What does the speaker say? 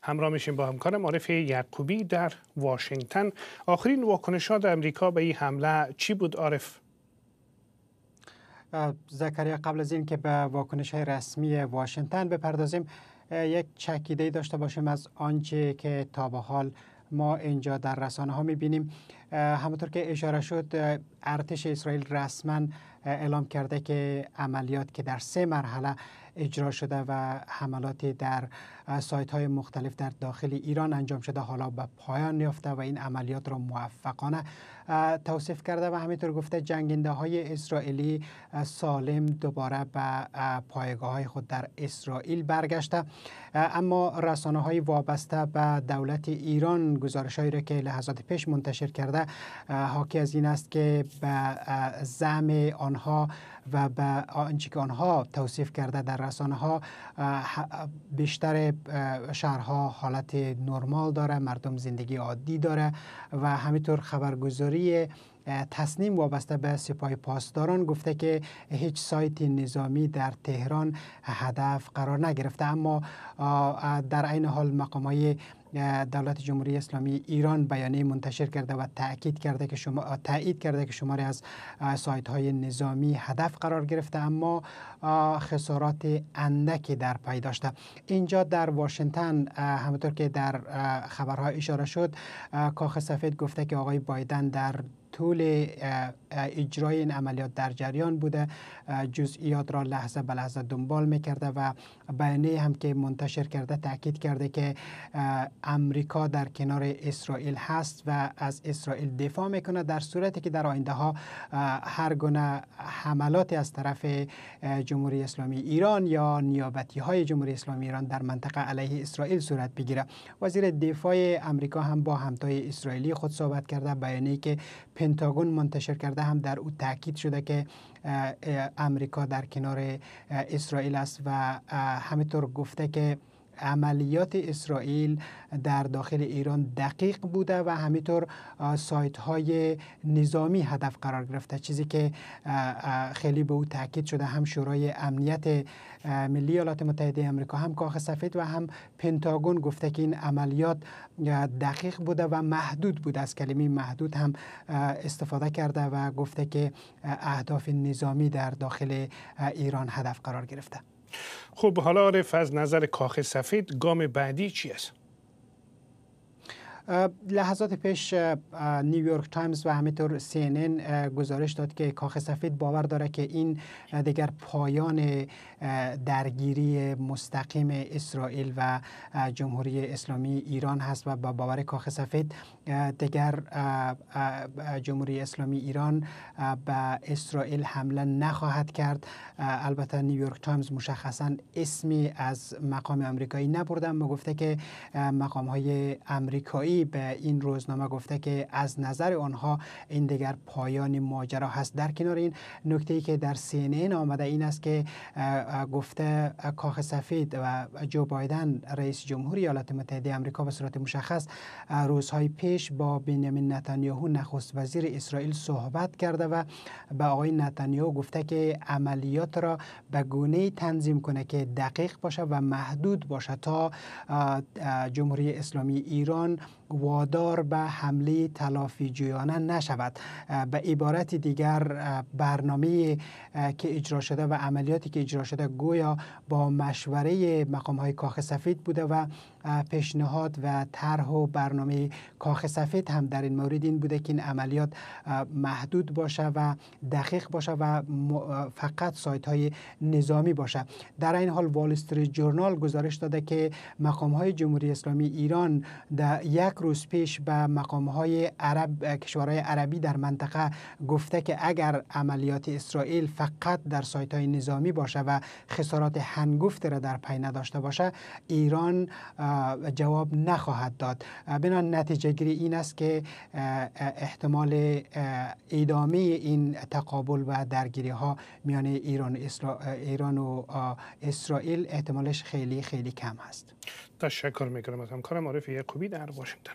همراه میشیم با همکارم عارف یعقوبی در واشنگتن. آخرین واکنشات امریکا به این حمله چی بود عارف؟ زکریا، قبل از این که به واکنش های رسمی واشنگتن بپردازیم، یک چکیده داشته باشیم از آنچه که تا به حال ما اینجا در رسانه ها میبینیم. همونطور که اشاره شد، ارتش اسرائیل رسما اعلام کرده که عملیات که در 3 مرحله اجرا شده و حملاتی در سایت های مختلف در داخل ایران انجام شده حالا به پایان یافته و این عملیات را موفقانه توصیف کرده و همینطور گفته جنگنده های اسرائیلی سالم دوباره به پایگاه های خود در اسرائیل برگشته. اما رسانه های وابسته به دولت ایران گزارش هایی را که لحظات پیش منتشر کرده حاکی از این است که به زعم آنها و به آنچه که آنها توصیف کرده در رسانه ها، بیشتر شهرها حالت نرمال داره، مردم زندگی عادی داره و همینطور خبرگزاری تصنیم وابسته به سپاه پاسداران گفته که هیچ سایت نظامی در تهران هدف قرار نگرفته. اما در عین حال مقامات دولت جمهوری اسلامی ایران بیانیه منتشر کرده و تأیید کرده که شماری از سایت های نظامی هدف قرار گرفته اما خسارات اندکی در پی داشته. اینجا در واشنگتن همونطور که در خبرها اشاره شد، کاخ سفید گفته که آقای بایدن در طول اجرای این عملیات در جریان بوده، جزئیات را لحظه به لحظه دنبال میکرده و بیانیه هم که منتشر کرده تاکید کرده که امریکا در کنار اسرائیل هست و از اسرائیل دفاع میکنه در صورتی که در آینده ها هر گونه حملاتی از طرف جمهوری اسلامی ایران یا نیابتی های جمهوری اسلامی ایران در منطقه علیه اسرائیل صورت بگیره. وزیر دفاع امریکا هم با همتای اسرائیلی خود صحبت کرده. بیانیه‌ای که پنتاگون منتشر کرده هم در او تاکید شده که امریکا در کنار اسرائیل است و همینطور گفته که عملیات اسرائیل در داخل ایران دقیق بوده و همینطور سایت های نظامی هدف قرار گرفته، چیزی که خیلی به او تاکید شده. هم شورای امنیت ملی ایالات متحده آمریکا، هم کاخ سفید و هم پنتاگون گفته که این عملیات دقیق بوده و محدود بوده. از کلمه محدود هم استفاده کرده و گفته که اهداف نظامی در داخل ایران هدف قرار گرفته. خب حالا عارف، از نظر کاخ سفید گام بعدی چی است؟ لحظات پیش نیویورک تایمز و همینطور CNN گزارش داد که کاخ سفید باور داره که این دیگر پایان درگیری مستقیم اسرائیل و جمهوری اسلامی ایران هست و با باور کاخ سفید دیگر جمهوری اسلامی ایران به اسرائیل حمله نخواهد کرد. البته نیویورک تایمز مشخصا اسمی از مقام آمریکایی نبرده، اما گفته که مقام های آمریکایی به این روزنامه گفته که از نظر آنها این دیگر پایان ماجرا هست. در کنار این نکته‌ای که در CNN آمده این است که گفته کاخ سفید و جو بایدن رئیس جمهوری ایالات متحده آمریکا به صورت مشخص روزهای پیش با بنیامین نتانیاهو نخست وزیر اسرائیل صحبت کرده و به آقای نتانیاهو گفته که عملیات را به گونه‌ای تنظیم کنه که دقیق باشه و محدود باشه تا جمهوری اسلامی ایران وادار به حمله تلافی جویانه نشود. به عبارت دیگر برنامه که اجرا شده و عملیاتی که اجرا شده گویا با مشوره مقام‌های کاخ سفید بوده و پیشنهاد و طرح و برنامه کاخ سفید هم در این مورد این بوده که این عملیات محدود باشه و دقیق باشه و فقط سایت‌های نظامی باشه. در این حال وال استریت جورنال گزارش داده که مقام‌های جمهوری اسلامی ایران در یک روز پیش به مقام‌های کشورهای عربی در منطقه گفته که اگر عملیات اسرائیل فقط در سایت‌های نظامی باشه و خسارات هنگفتی را در پی نداشته باشه، ایران جواب نخواهد داد. بنابراین نتیجه گیری این است که احتمال ادامه این تقابل و درگیری ها میان ایران و اسرائیل احتمالش خیلی خیلی کم هست. تشکر میکنم از همکارم عارف یعقوبی در واشنگتن.